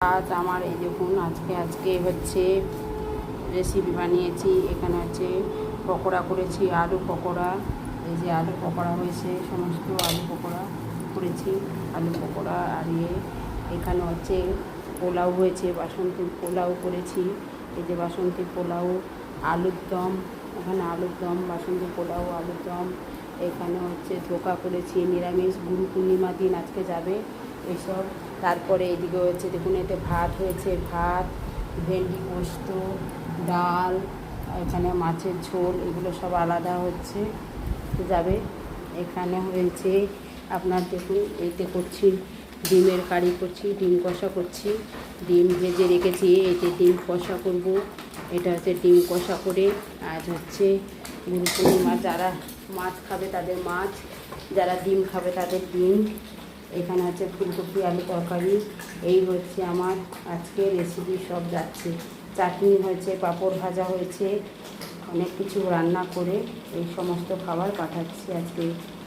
আজ আমার এই দেখুন আজকে হচ্ছে রেসিপি বানিয়েছি। এখানে হচ্ছে পকোড়া করেছি, আলু পকোড়া। এই যে আলু পকোড়া হয়েছে, সমস্ত আলু পকোড়া করেছি, আলু পকোড়া। আর এখানে হচ্ছে পোলাও হয়েছে, বাসন্তী পোলাও করেছি। এই যে বাসন্তী পোলাও, আলুর দম, এখানে আলুর দম, বাসন্তী পোলাও, আলুর দম। এখানে হচ্ছে ধোকা করেছি, নিরামিষ, গুরু পূর্ণিমা দিন আজকে যাবে এইসব। তারপরে এদিকে হচ্ছে দেখুন, এতে ভাত হয়েছে, ভাত, ভেন্ডি পোস্ত, ডাল, এখানে মাছের ঝোল, এগুলো সব আলাদা হচ্ছে যাবে। এখানে হয়েছে আপনার দেখুন, এতে করছি ডিমের কারি করছি, ডিম কষা করছি, ডিম ভেজে রেখেছি, এতে ডিম কষা করব। এটা হচ্ছে ডিম কষা করে। আজ হচ্ছে গুরু পূর্ণিমা, যারা মাছ খাবে তাদের মাছ, যারা ডিম খাবে তাদের ডিম। এখানে আছে ফুলকপি আলু তরকারি। এই হচ্ছে আমার আজকে রেসিপি, সব যাচ্ছে। চাটনি হয়েছে, পাঁপড় ভাজা হয়েছে, অনেক কিছু রান্না করে এই সমস্ত খাবার পাঠাচ্ছি আজকে।